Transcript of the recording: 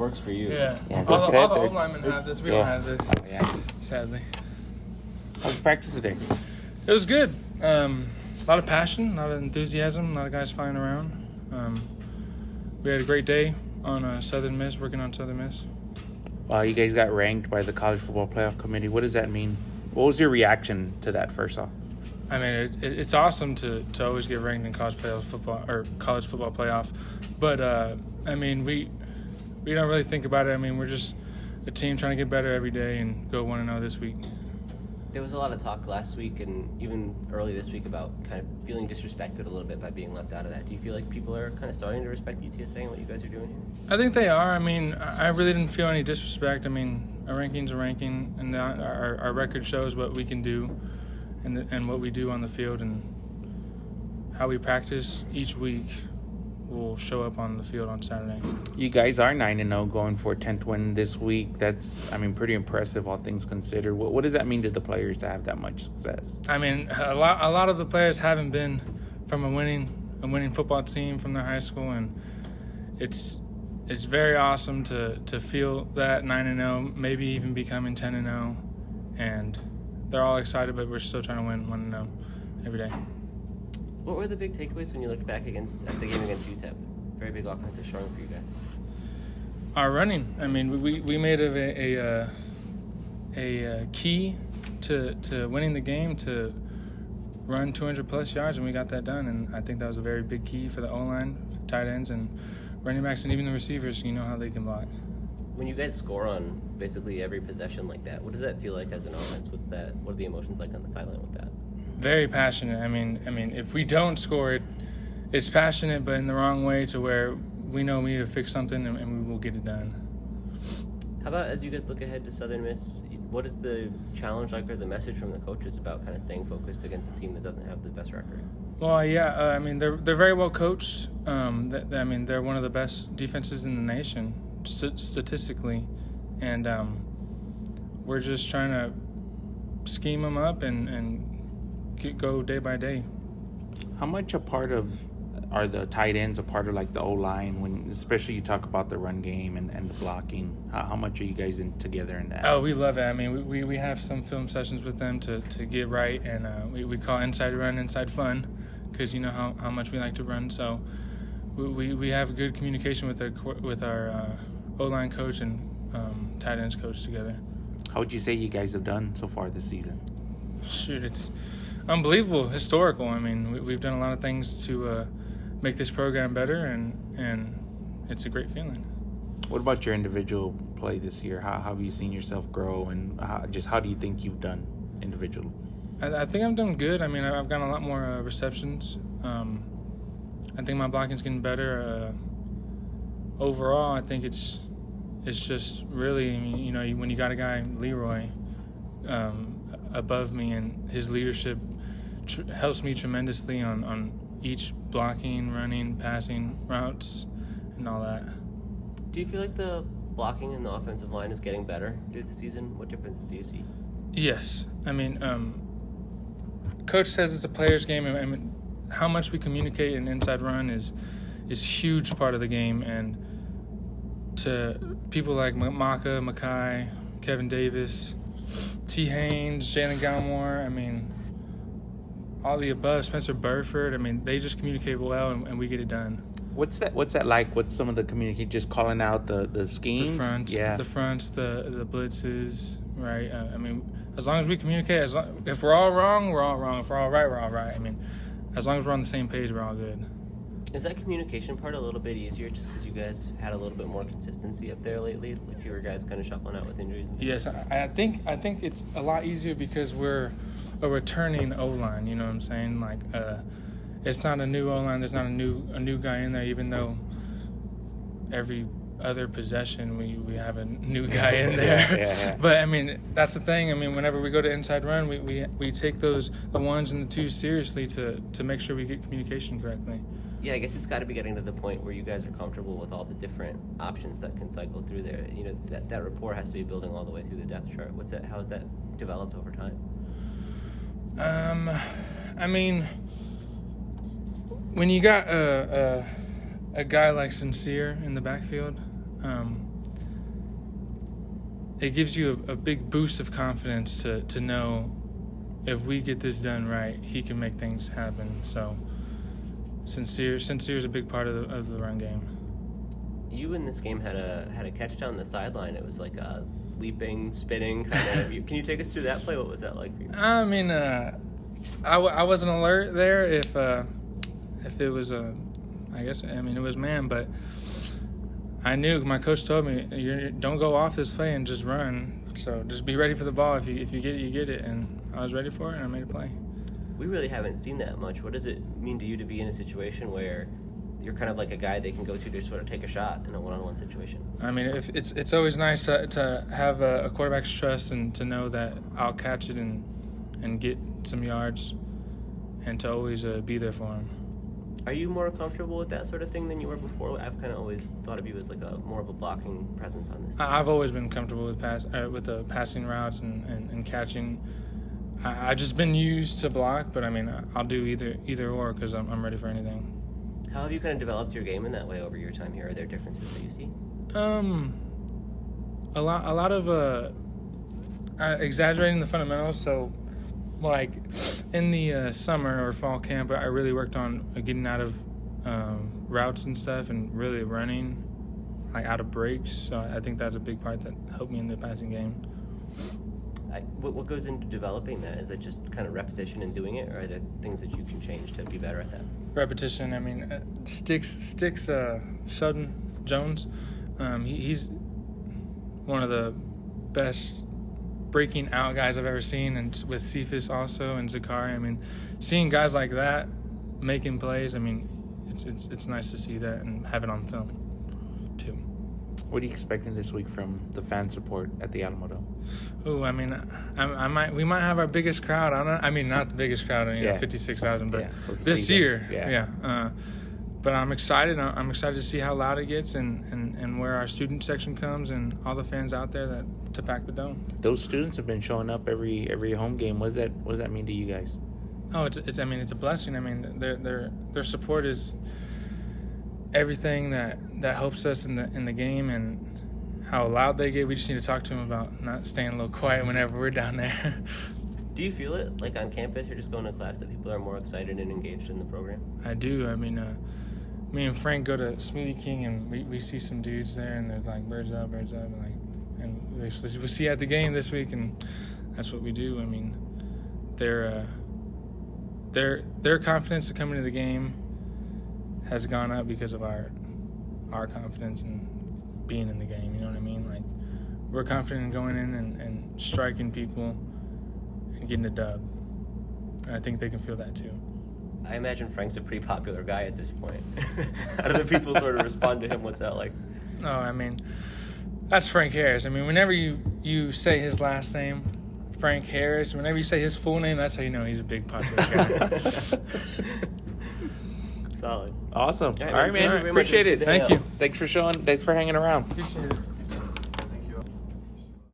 Works for you. Yeah. Yeah, all the that's old linemen have this. We don't have this, Oh, yeah. sadly. How was practice today? It was good. A lot of passion, a lot of enthusiasm, a lot of guys flying around. We had a great day on Southern Miss, working on Southern Miss. You guys got ranked by the College Football Playoff Committee. What does that mean? What was your reaction to that first off? I mean, it's awesome to always get ranked in college football playoff. But, I mean, we don't really think about it. I mean, we're just a team trying to get better every day and go 1-0 this week. There was a lot of talk last week and even early this week about kind of feeling disrespected a little bit by being left out of that. Do you feel like people are kind of starting to respect UTSA and what you guys are doing here? I think they are. I mean, I really didn't feel any disrespect. I mean, a ranking's a ranking, and our record shows what we can do and what we do on the field, and how we practice each week will show up on the field on Saturday. You guys are 9-0, going for a 10th win this week. That's, I mean, pretty impressive, all things considered. What does that mean to the players to have that much success? I mean, a lot of the players haven't been from a winning football team from their high school, and it's very awesome to feel that 9-0, maybe even becoming 10-0, and they're all excited, but we're still trying to win 1-0 every day. What were the big takeaways when you looked back at the game against UTEP? Very big offensive showing for you guys. Our running. I mean, we made a key to winning the game to run 200-plus yards, and we got that done. And I think that was a very big key for the O-line, tight ends, and running backs, and even the receivers. You know how they can block. When you guys score on basically every possession like that, what does that feel like as an offense? What are the emotions like on the sideline with that? Very passionate. I mean, if we don't score it, it's passionate, but in the wrong way, to where we know we need to fix something and we will get it done. How about as you guys look ahead to Southern Miss, what is the challenge like, or the message from the coaches about kind of staying focused against a team that doesn't have the best record? Well, yeah, I mean, they're very well coached. I mean, they're one of the best defenses in the nation, statistically, and we're just trying to scheme them up and go day by day. How much are the tight ends a part of like the O-line, when especially you talk about the run game and the blocking? How much are you guys in together in that? Oh, we love it. I mean, we have some film sessions with them to get right, and we call Inside Run, Inside Fun, because you know how much we like to run. So we have good communication with our O-line coach and tight ends coach together. How would you say you guys have done so far this season? Shoot, it's unbelievable, historical. I mean, we've done a lot of things to make this program better, and it's a great feeling. What about your individual play this year? How have you seen yourself grow, and how do you think you've done individually? I think I've done good. I mean, I've gotten a lot more receptions. I think my blocking's getting better. Overall, I think it's just really, you know, when you got a guy, Leroy, above me, and his leadership helps me tremendously on each blocking, running, passing routes, and all that. Do you feel like the blocking in the offensive line is getting better through the season? What differences do you see? Yes. I mean, Coach says it's a player's game, and I mean, how much we communicate in inside run is huge part of the game, and to people like Maka, Mackay, Kevin Davis, T. Haynes, Jalen Gallimore, I mean, all the above, Spencer Burford, I mean, they just communicate well, and we get it done. What's that like? What's some of the communication, just calling out the schemes? The fronts, the blitzes, right? I mean, as long as we communicate, if we're all wrong, we're all wrong. If we're all right, we're all right. I mean, as long as we're on the same page, we're all good. Is that communication part a little bit easier just because you guys had a little bit more consistency up there lately? Like fewer guys kind of shuffling out with injuries? Yes, I think it's a lot easier because we're a returning O-line, you know what I'm saying? Like, it's not a new O-line. There's not a new guy in there, even though every other possession we have a new guy in there. Yeah. But, I mean, that's the thing. I mean, whenever we go to inside run, we take the ones and the twos seriously to make sure we get communication correctly. Yeah, I guess it's got to be getting to the point where you guys are comfortable with all the different options that can cycle through there. You know, that rapport has to be building all the way through the depth chart. How has that developed over time? I mean, when you got a guy like Sincere in the backfield, it gives you a big boost of confidence to know if we get this done right, he can make things happen. So Sincere's a big part of the run game. You in this game had a catch down the sideline. It was like a leaping, spinning kind of. Can you take us through that play? What was that like for you? I mean, I wasn't alert there if it was it was man, but I knew, my coach told me, don't go off this play and just run. So just be ready for the ball. If you get it, you get it. And I was ready for it, and I made a play. We really haven't seen that much. What does it mean to you to be in a situation where you're kind of like a guy they can go to sort of take a shot in a one-on-one situation? I mean, it's always nice to have a quarterback's trust and to know that I'll catch it and get some yards, and to always be there for him. Are you more comfortable with that sort of thing than you were before? I've kind of always thought of you as like more of a blocking presence on this team. I've always been comfortable with the passing routes and catching. I've just been used to block, but I mean, I'll do either or because I'm ready for anything. How have you kind of developed your game in that way over your time here? Are there differences that you see? A lot of exaggerating the fundamentals. So, like in the summer or fall camp, I really worked on getting out of routes and stuff, and really running like out of breaks. So I think that's a big part that helped me in the passing game. What goes into developing that? Is it just kind of repetition and doing it, or are there things that you can change to be better at that? Repetition. I mean, Sticks Sheldon Jones, he's one of the best breaking out guys I've ever seen, and with Cephas also and Zakari. I mean, seeing guys like that making plays, I mean, it's nice to see that and have it on film too. What are you expecting this week from the fan support at the Alamo Dome? Oh, I mean, we might have our biggest crowd. Not the biggest crowd, 56,000, but this year, yeah. But I'm excited. I'm excited to see how loud it gets and where our student section comes and all the fans out there to pack the dome. Those students have been showing up every home game. What does that mean to you guys? Oh, it's a blessing. I mean, their support is everything that helps us in the game, and how loud they get. We just need to talk to them about not staying a little quiet whenever we're down there. Do you feel it, like on campus, you're just going to class, that people are more excited and engaged in the program? I do. I mean, me and Frank go to Smoothie King, and we see some dudes there, and they're like, birds up, and we see at the game this week, and that's what we do. I mean, their confidence to come into the game has gone up because of our confidence in being in the game. You know what I mean? Like, we're confident in going in and striking people and getting a dub. And I think they can feel that too. I imagine Frank's a pretty popular guy at this point. How do the people sort of respond to him? What's that like? Oh, I mean, that's Frank Harris. I mean, whenever you say his last name, Frank Harris, whenever you say his full name, that's how you know he's a big popular guy. Solid. Awesome. Yeah, all right, man. Appreciate Appreciate it. Thank you. Thanks for hanging around. Appreciate it.